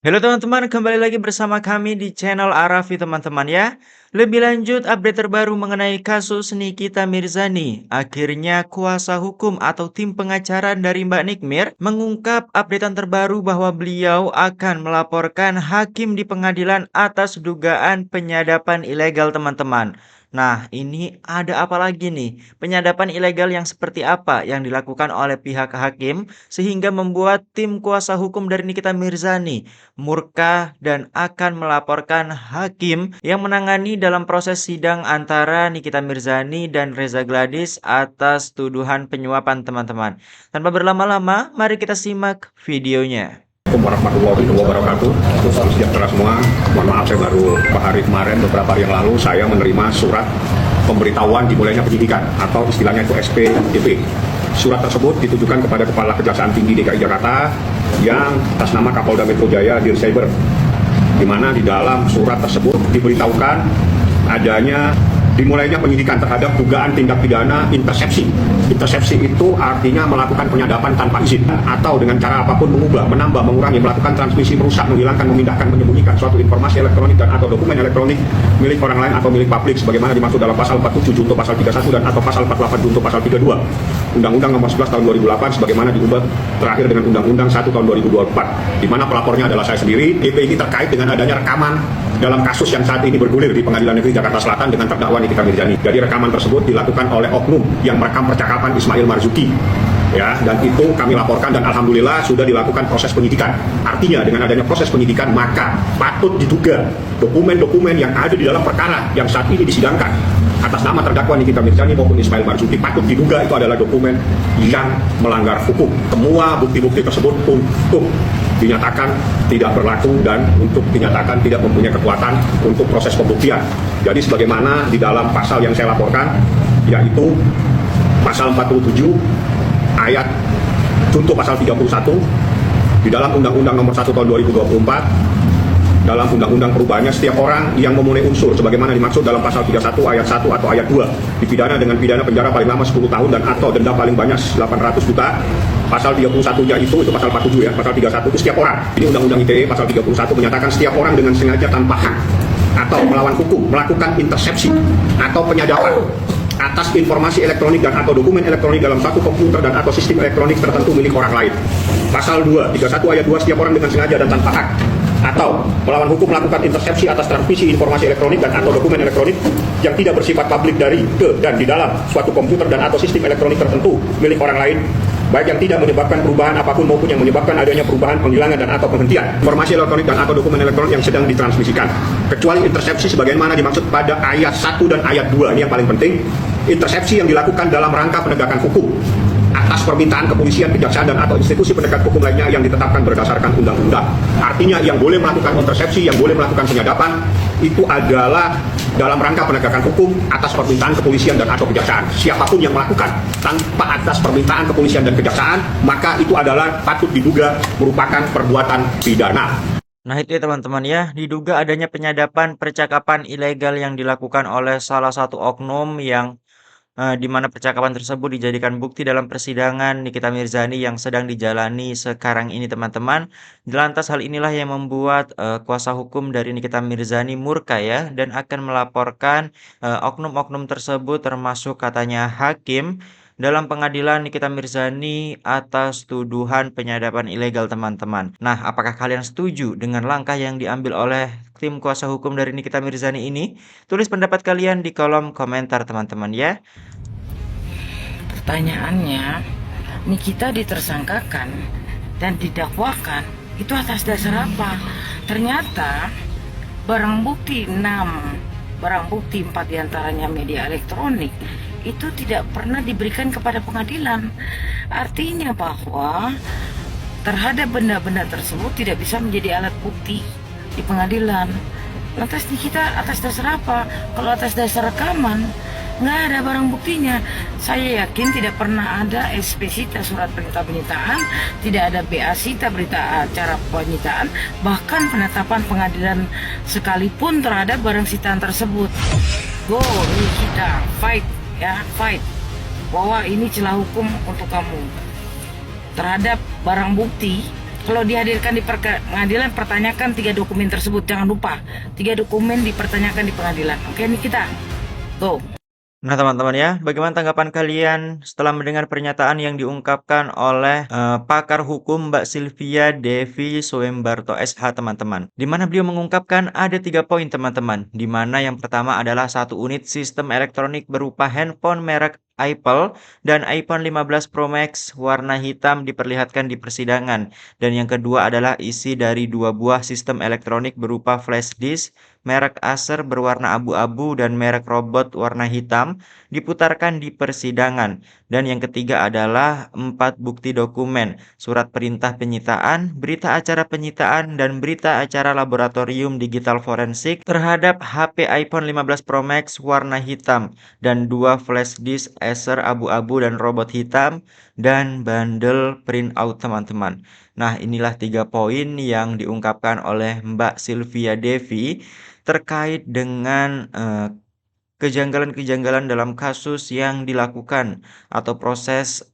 Halo teman-teman, kembali lagi bersama kami di channel Arafi teman-teman ya. Lebih lanjut, update terbaru mengenai kasus Nikita Mirzani. Akhirnya kuasa hukum atau tim pengacara dari Mbak Nikmir mengungkap updatean terbaru bahwa beliau akan melaporkan hakim di pengadilan atas dugaan penyadapan ilegal teman-teman. Nah, ini ada apa lagi nih? Penyadapan ilegal yang seperti apa yang dilakukan oleh pihak hakim sehingga membuat tim kuasa hukum dari Nikita Mirzani murka dan akan melaporkan hakim yang menangani dalam proses sidang antara Nikita Mirzani dan Reza Gladys atas tuduhan penyuapan teman-teman. Tanpa berlama-lama, mari kita simak videonya. Assalamualaikum warahmatullahi wabarakatuh. Salam sejahtera semua. Mohon maaf saya baru beberapa hari yang lalu saya menerima surat pemberitahuan dimulainya penyidikan atau istilahnya itu SPDP. Surat tersebut ditujukan kepada Kepala Kejaksaan Tinggi DKI Jakarta yang atas nama Kapolda Metro Jaya Dircyber, di mana di dalam surat tersebut diberitahukan adanya dimulainya penyidikan terhadap dugaan tindak pidana intersepsi. Intersepsi itu artinya melakukan penyadapan tanpa izin atau dengan cara apapun mengubah, menambah, mengurangi, melakukan transmisi, merusak, menghilangkan, memindahkan, menyembunyikan suatu informasi elektronik dan atau dokumen elektronik milik orang lain atau milik publik sebagaimana dimaksud dalam pasal 47 junto pasal 31 dan atau pasal 48 junto pasal 32 Undang-Undang Nomor 11 Tahun 2008 sebagaimana diubah terakhir dengan Undang-Undang 1 Tahun 2024, di mana pelapornya adalah saya sendiri. EP ini terkait dengan adanya rekaman dalam kasus yang saat ini bergulir di Pengadilan Negeri Jakarta Selatan dengan terdakwa Nikita Mirzani. Jadi rekaman tersebut dilakukan oleh oknum yang merekam percakapan Ismail Marzuki. Ya, dan itu kami laporkan dan alhamdulillah sudah dilakukan proses penyidikan. Artinya dengan adanya proses penyidikan maka patut diduga dokumen-dokumen yang ada di dalam perkara yang saat ini disidangkan atas nama terdakwa Nikita Mirzani maupun Ismail Marzuki patut diduga itu adalah dokumen yang melanggar hukum. Semua bukti-bukti tersebut untuk dinyatakan tidak berlaku dan untuk dinyatakan tidak mempunyai kekuatan untuk proses pembuktian. Jadi sebagaimana di dalam pasal yang saya laporkan, yaitu pasal 47 ayat contoh pasal 31 di dalam Undang-Undang Nomor 1 Tahun 2024, dalam undang-undang perubahannya setiap orang yang memenuhi unsur sebagaimana dimaksud dalam pasal 31 ayat 1 atau ayat 2 dipidana dengan pidana penjara paling lama 10 tahun dan atau denda paling banyak 800 juta. Pasal 31-nya itu pasal 47 ya, pasal 31 itu setiap orang. Ini Undang-Undang ITE pasal 31 menyatakan setiap orang dengan sengaja tanpa hak atau melawan hukum melakukan intersepsi atau penyadapan atas informasi elektronik dan atau dokumen elektronik dalam satu komputer dan atau sistem elektronik tertentu milik orang lain. Pasal 2, 31 ayat 2 setiap orang dengan sengaja dan tanpa hak atau melawan hukum melakukan intersepsi atas transmisi informasi elektronik dan atau dokumen elektronik yang tidak bersifat publik dari ke dan di dalam suatu komputer dan atau sistem elektronik tertentu milik orang lain, baik yang tidak menyebabkan perubahan apapun maupun yang menyebabkan adanya perubahan, penghilangan dan atau penghentian informasi elektronik dan atau dokumen elektronik yang sedang ditransmisikan, kecuali intersepsi sebagaimana dimaksud pada ayat 1 dan ayat 2. Ini yang paling penting, intersepsi yang dilakukan dalam rangka penegakan hukum atas permintaan kepolisian, kejaksaan dan atau institusi penegak hukum lainnya yang ditetapkan berdasarkan undang-undang. Artinya yang boleh melakukan intersepsi, yang boleh melakukan penyadapan itu adalah dalam rangka penegakan hukum atas permintaan kepolisian dan atau kejaksaan. Siapapun yang melakukan tanpa atas permintaan kepolisian dan kejaksaan, maka itu adalah patut diduga merupakan perbuatan pidana. Nah itu ya teman-teman ya, diduga adanya penyadapan percakapan ilegal yang dilakukan oleh salah satu oknum yang di mana percakapan tersebut dijadikan bukti dalam persidangan Nikita Mirzani yang sedang dijalani sekarang ini teman-teman. Lantas hal inilah yang membuat kuasa hukum dari Nikita Mirzani murka ya dan akan melaporkan oknum-oknum tersebut termasuk katanya hakim dalam pengadilan Nikita Mirzani atas tuduhan penyadapan ilegal teman-teman. Nah, apakah kalian setuju dengan langkah yang diambil oleh tim kuasa hukum dari Nikita Mirzani ini? Tulis pendapat kalian di kolom komentar teman-teman ya. Pertanyaannya, Nikita ditersangkakan dan didakwakan itu atas dasar apa? Ternyata barang bukti 4 diantaranya media elektronik itu tidak pernah diberikan kepada pengadilan. Artinya bahwa terhadap benda-benda tersebut tidak bisa menjadi alat bukti di pengadilan. Lantas Nikita atas dasar apa? Kalau atas dasar rekaman, nggak ada barang buktinya. Saya yakin tidak pernah ada SP Sita surat perintah penyitaan, tidak ada BA Sita berita acara penyitaan, bahkan penetapan pengadilan sekalipun terhadap barang sitaan tersebut. Go Nikita, fight ya, fight bahwa ini celah hukum untuk kamu terhadap barang bukti Kalau dihadirkan di pengadilan, pertanyakan 3 dokumen tersebut. Jangan lupa, 3 dokumen dipertanyakan di pengadilan. Oke, Nikita, go. Nah, teman-teman ya, bagaimana tanggapan kalian setelah mendengar pernyataan yang diungkapkan oleh pakar hukum Mbak Sylvia Devi Soembarto SH, teman-teman? Di mana beliau mengungkapkan ada 3 poin, teman-teman. Di mana yang pertama adalah 1 unit sistem elektronik berupa handphone merek Apple dan iPhone 15 Pro Max warna hitam diperlihatkan di persidangan. Dan yang kedua adalah isi dari 2 buah sistem elektronik berupa flash disk merek Acer berwarna abu-abu dan merek robot warna hitam diputarkan di persidangan. Dan yang ketiga adalah 4 bukti dokumen, surat perintah penyitaan, berita acara penyitaan, dan berita acara laboratorium digital forensik terhadap HP iPhone 15 Pro Max warna hitam dan 2 flash disk Acer abu-abu dan robot hitam dan bandel printout, teman-teman. Nah, inilah 3 poin yang diungkapkan oleh Mbak Sylvia Devi terkait dengan kejanggalan-kejanggalan dalam kasus yang dilakukan atau proses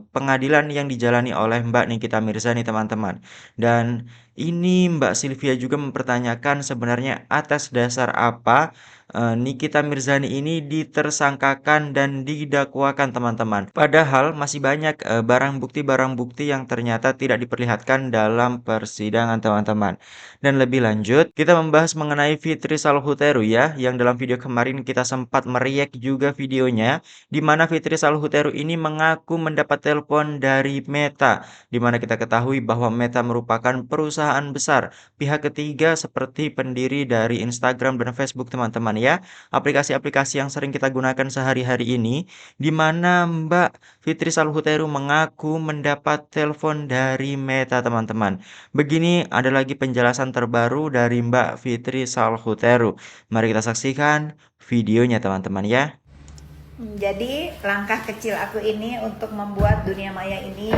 pengadilan yang dijalani oleh Mbak Nikita Mirzani, teman-teman. Dan ini Mbak Sylvia juga mempertanyakan sebenarnya atas dasar apa Nikita Mirzani ini ditersangkakan dan didakwakan, teman-teman. Padahal masih banyak barang bukti yang ternyata tidak diperlihatkan dalam persidangan, teman-teman. Dan lebih lanjut, kita membahas mengenai Fitri Salhuteru ya, yang dalam video kemarin kita sempat meriak juga videonya, di mana Fitri Salhuteru ini mengaku mendapat telepon dari Meta, di mana kita ketahui bahwa Meta merupakan perusahaan besar, pihak ketiga seperti pendiri dari Instagram dan Facebook, teman-teman ya, aplikasi-aplikasi yang sering kita gunakan sehari-hari ini, di mana Mbak Fitri Salhuteru mengaku mendapat telepon dari Meta, teman-teman. Begini ada lagi penjelasan terbaru dari Mbak Fitri Salhuteru. Mari kita saksikan videonya, teman-teman ya. Jadi langkah kecil aku ini untuk membuat dunia maya ini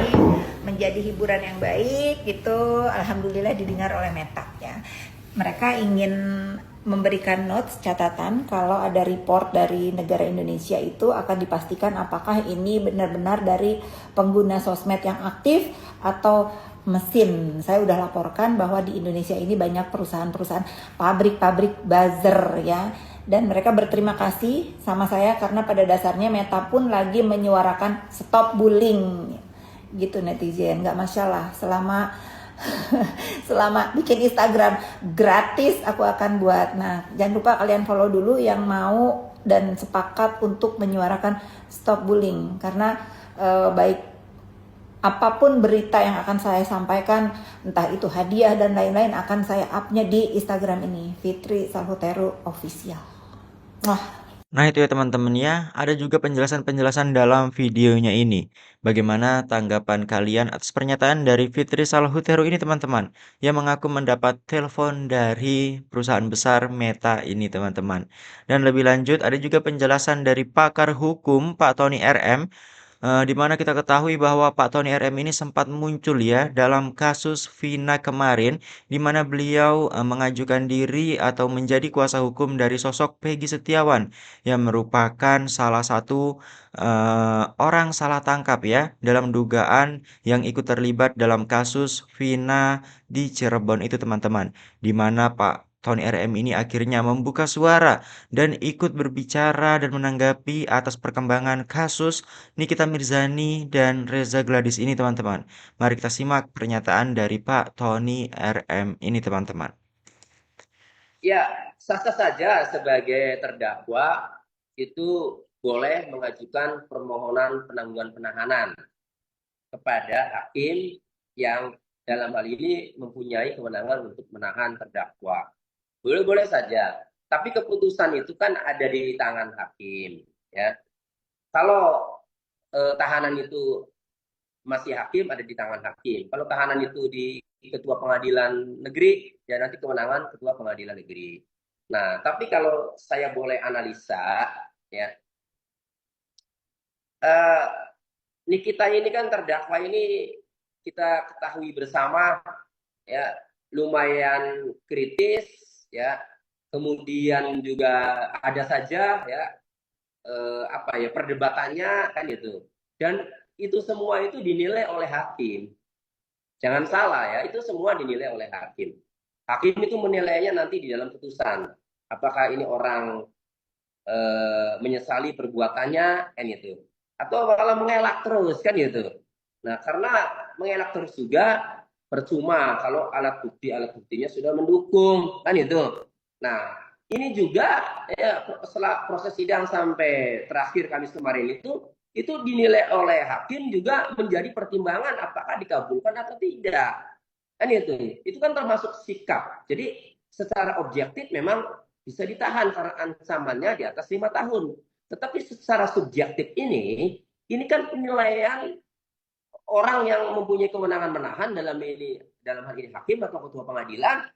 menjadi hiburan yang baik gitu, alhamdulillah didengar oleh Meta ya. Mereka ingin memberikan notes catatan kalau ada report dari negara Indonesia itu akan dipastikan apakah ini benar-benar dari pengguna sosmed yang aktif atau mesin. Saya udah laporkan bahwa di Indonesia ini banyak perusahaan-perusahaan pabrik-pabrik buzzer ya. Dan mereka berterima kasih sama saya karena pada dasarnya Meta pun lagi menyuarakan stop bullying gitu netizen. Nggak masalah selama selama bikin Instagram gratis aku akan buat. Nah jangan lupa kalian follow dulu yang mau dan sepakat untuk menyuarakan stop bullying. Karena baik apapun berita yang akan saya sampaikan, entah itu hadiah dan lain-lain, akan saya up-nya di Instagram ini, Fitri Salhuteru Official. Nah itu ya, teman-teman ya, ada juga penjelasan-penjelasan dalam videonya ini. Bagaimana tanggapan kalian atas pernyataan dari Fitri Salhuteru ini, teman-teman, yang mengaku mendapat telepon dari perusahaan besar Meta ini, teman-teman. Dan lebih lanjut ada juga penjelasan dari pakar hukum Pak Tony RM, di mana kita ketahui bahwa Pak Tony RM ini sempat muncul ya dalam kasus Vina kemarin, di mana beliau mengajukan diri atau menjadi kuasa hukum dari sosok Peggy Setiawan yang merupakan salah satu orang salah tangkap ya dalam dugaan yang ikut terlibat dalam kasus Vina di Cirebon itu, teman-teman. Di mana Pak Tony RM ini akhirnya membuka suara dan ikut berbicara dan menanggapi atas perkembangan kasus Nikita Mirzani dan Reza Gladys ini, teman-teman. Mari kita simak pernyataan dari Pak Tony RM ini, teman-teman. Ya, sah-sah saja sebagai terdakwa itu boleh mengajukan permohonan penangguhan penahanan kepada hakim yang dalam hal ini mempunyai kewenangan untuk menahan terdakwa. Boleh-boleh saja, tapi keputusan itu kan ada di tangan hakim. Ya, kalau tahanan itu masih hakim, ada di tangan hakim. Kalau tahanan itu di ketua pengadilan negeri, ya nanti kewenangan ketua pengadilan negeri. Nah, tapi kalau saya boleh analisa, ya, Nikita ini kan terdakwa ini kita ketahui bersama, ya, lumayan kritis, ya, kemudian juga ada saja, ya, perdebatannya kan itu, dan itu semua itu dinilai oleh hakim. Jangan salah ya, itu semua dinilai oleh hakim. Hakim itu menilainya nanti di dalam putusan. Apakah ini orang menyesali perbuatannya, kan itu. Atau malah mengelak terus, kan gitu. Nah, karena mengelak terus juga percuma kalau alat buktinya sudah mendukung, kan itu. Nah, ini juga ya, setelah proses sidang sampai terakhir Kamis kemarin itu dinilai oleh hakim juga menjadi pertimbangan apakah dikabulkan atau tidak. Kan itu kan termasuk sikap. Jadi secara objektif memang bisa ditahan karena ancamannya di atas 5 tahun. Tetapi secara subjektif ini kan penilaian orang yang mempunyai kewenangan menahan dalam hal ini hakim atau ketua pengadilan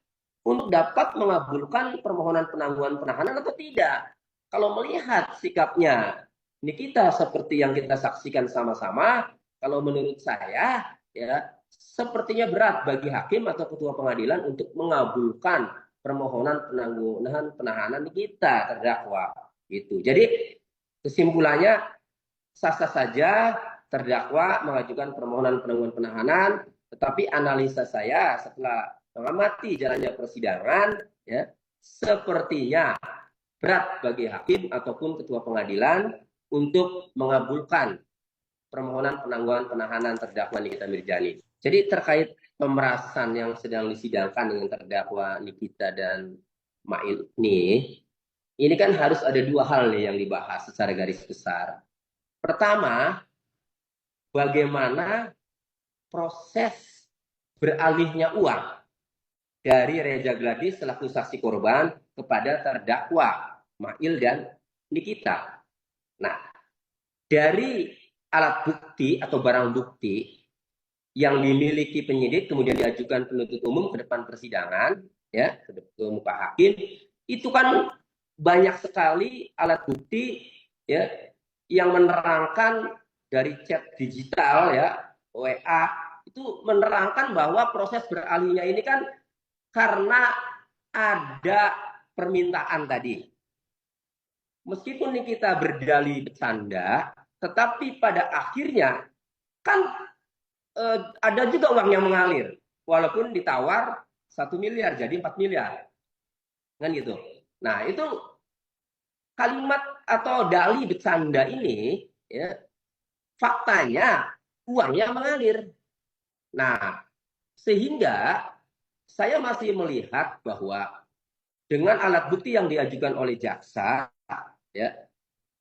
untuk dapat mengabulkan permohonan penangguhan penahanan atau tidak. Kalau melihat sikapnya Nikita seperti yang kita saksikan sama-sama, kalau menurut saya ya sepertinya berat bagi hakim atau ketua pengadilan untuk mengabulkan permohonan penangguhan penahanan Nikita terdakwa. Gitu. Jadi kesimpulannya sah-sah saja terdakwa mengajukan permohonan penangguhan penahanan, tetapi analisa saya setelah mengamati jalannya persidangan, ya, sepertinya berat bagi hakim ataupun ketua pengadilan untuk mengabulkan permohonan penangguhan penahanan terdakwa Nikita Mirzani. Jadi terkait pemerasan yang sedang disidangkan dengan terdakwa Nikita dan Mail ini kan harus ada dua hal nih yang dibahas secara garis besar. Pertama, bagaimana proses beralihnya uang dari Reza Gladys selaku saksi korban kepada terdakwa Mail dan Nikita. Nah, dari alat bukti atau barang bukti yang dimiliki penyidik kemudian diajukan penuntut umum ke depan persidangan, ya, ke muka hakim, itu kan banyak sekali alat bukti ya yang menerangkan dari chat digital ya, WA, itu menerangkan bahwa proses beralihnya ini kan karena ada permintaan tadi. Meskipun Nikita berdalih bercanda, tetapi pada akhirnya kan ada juga uang yang mengalir. Walaupun ditawar 1 miliar jadi 4 miliar. Kan gitu. Nah, itu kalimat atau dalih bercanda ini ya, faktanya uangnya mengalir. Nah, sehingga saya masih melihat bahwa dengan alat bukti yang diajukan oleh jaksa ya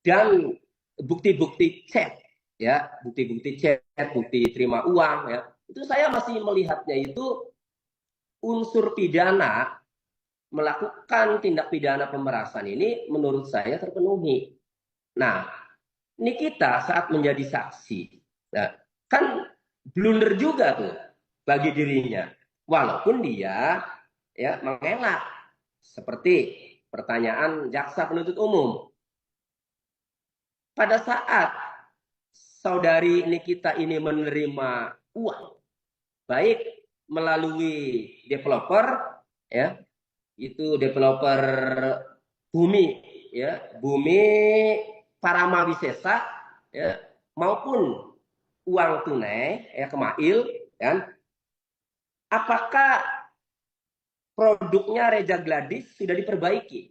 dan bukti-bukti chat ya, bukti-bukti chat, bukti terima uang ya, itu saya masih melihatnya itu unsur pidana melakukan tindak pidana pemerasan ini menurut saya terpenuhi. Nah, Nikita saat menjadi saksi, nah, kan blunder juga tuh bagi dirinya, walaupun dia ya mengelak seperti pertanyaan jaksa penuntut umum. Pada saat saudari Nikita ini menerima uang, baik melalui developer, ya, itu developer Bumi, ya, Bumi Parama Wisesa, ya, maupun uang tunai, ya, ke Mail, kan? Apakah produknya Reza Gladys sudah diperbaiki?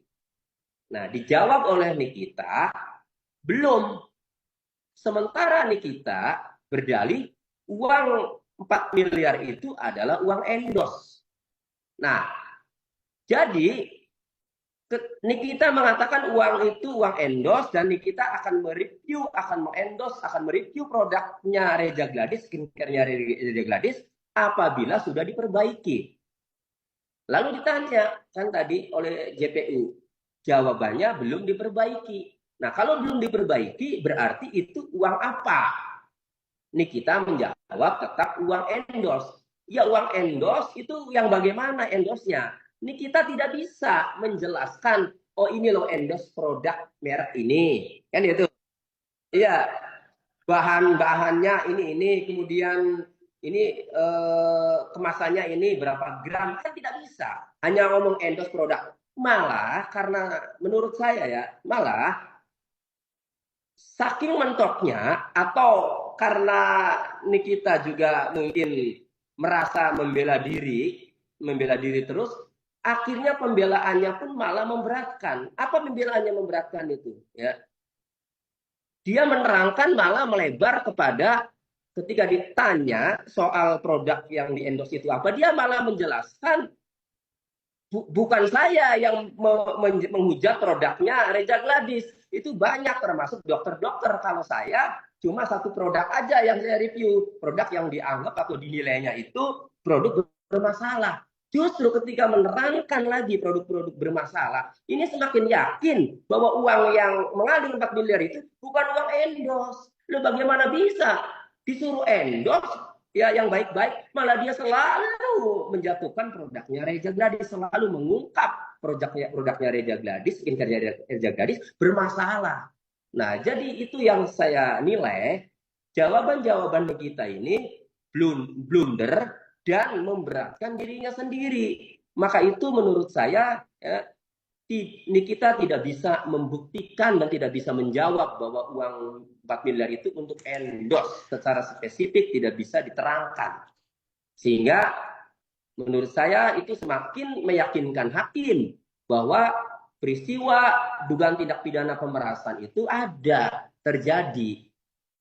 Nah, dijawab oleh Nikita, belum. Sementara Nikita berdalih uang 4 miliar itu adalah uang endorse. Nah, jadi Nikita mengatakan uang itu uang endorse dan Nikita akan mereview, akan mengendorse, akan mereview produknya Reza Gladys, skincare-nya Reza Gladys apabila sudah diperbaiki. Lalu ditanya kan tadi oleh JPU, jawabannya belum diperbaiki. Nah, kalau belum diperbaiki berarti itu uang apa? Nikita menjawab tetap uang endorse. Ya, uang endorse itu yang bagaimana endorse-nya? Nikita tidak bisa menjelaskan, oh ini loh endorse produk merek ini. Kan itu. Iya, bahan-bahannya ini, kemudian ini kemasannya ini berapa gram, kan tidak bisa. Hanya ngomong endorse produk. Malah karena menurut saya ya, malah saking mentoknya atau karena Nikita juga mungkin merasa membela diri terus, akhirnya pembelaannya pun malah memberatkan. Apa pembelaannya memberatkan itu? Ya, dia menerangkan malah melebar kepada ketika ditanya soal produk yang di endorse itu apa, dia malah menjelaskan bukan saya yang menghujat produknya Reza Gladys. Itu banyak termasuk dokter-dokter. Kalau saya cuma satu produk aja yang saya review. Produk yang dianggap atau dinilainya itu produk bermasalah. Justru ketika menerangkan lagi produk-produk bermasalah, ini semakin yakin bahwa uang yang mengalir 4 miliar itu bukan uang endorse. Loh, bagaimana bisa disuruh endorse ya yang baik-baik, malah dia selalu menjatuhkan produknya Reza Gladys, selalu mengungkap produknya Reza Gladys, skincare Reza Gladys bermasalah. Nah, jadi itu yang saya nilai jawaban-jawaban kita ini blunder dan memberatkan dirinya sendiri. Maka itu menurut saya ya, kita tidak bisa membuktikan dan tidak bisa menjawab bahwa uang 4 miliar itu untuk endorse secara spesifik, tidak bisa diterangkan. Sehingga menurut saya itu semakin meyakinkan hakim bahwa peristiwa dugaan tindak pidana pemerasan itu ada, terjadi.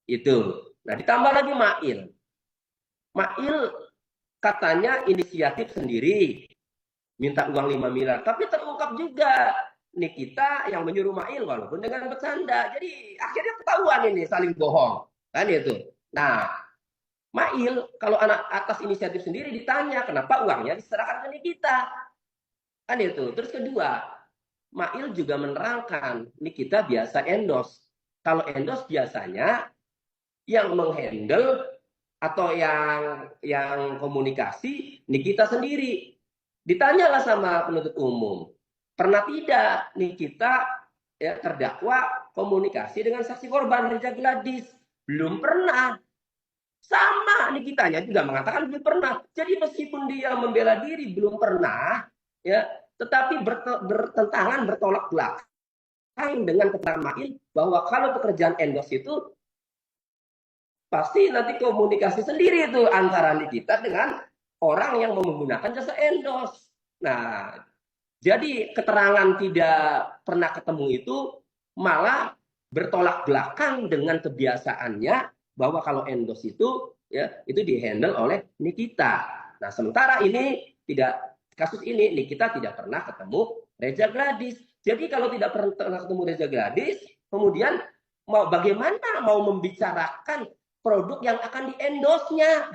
Itu. Nah, ditambah lagi Mail. Mail katanya inisiatif sendiri minta uang 5 miliar, tapi terungkap juga Nikita yang menyuruh Mail walaupun dengan bercanda. Jadi akhirnya ketahuan ini saling bohong, kan itu. Nah, Mail kalau anak atas inisiatif sendiri ditanya kenapa uangnya diserahkan ke Nikita, kan itu. Terus kedua, Mail juga menerangkan Nikita biasa endorse. Kalau endorse biasanya yang menghandle atau yang komunikasi Nikita sendiri. Ditanyalah sama penuntut umum, pernah tidak Nikita ya, terdakwa komunikasi dengan saksi korban Reza Gladys? Belum pernah. Sama Nikitanya juga mengatakan belum pernah. Jadi meskipun dia membela diri belum pernah, ya, tetapi bertentangan, bertolak belakang dengan keterangan Mail bahwa kalau pekerjaan endorse itu pasti nanti komunikasi sendiri itu antara Nikita dengan orang yang menggunakan jasa endorse. Nah, jadi keterangan tidak pernah ketemu itu malah bertolak belakang dengan kebiasaannya bahwa kalau endorse itu ya itu dihandle oleh Nikita. Nah, sementara ini kasus ini Nikita tidak pernah ketemu Reza Gladys. Jadi kalau tidak pernah ketemu Reza Gladys, kemudian bagaimana mau membicarakan produk yang akan di-endorse-nya?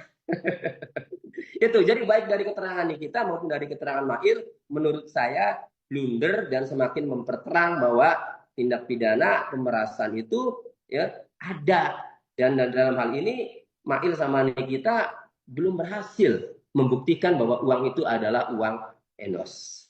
Itu jadi baik dari keterangan Nikita maupun dari keterangan Mail menurut saya blunder dan semakin memperterang bahwa tindak pidana pemerasan itu ya ada, dan dalam hal ini Mail sama Nikita belum berhasil membuktikan bahwa uang itu adalah uang endorse.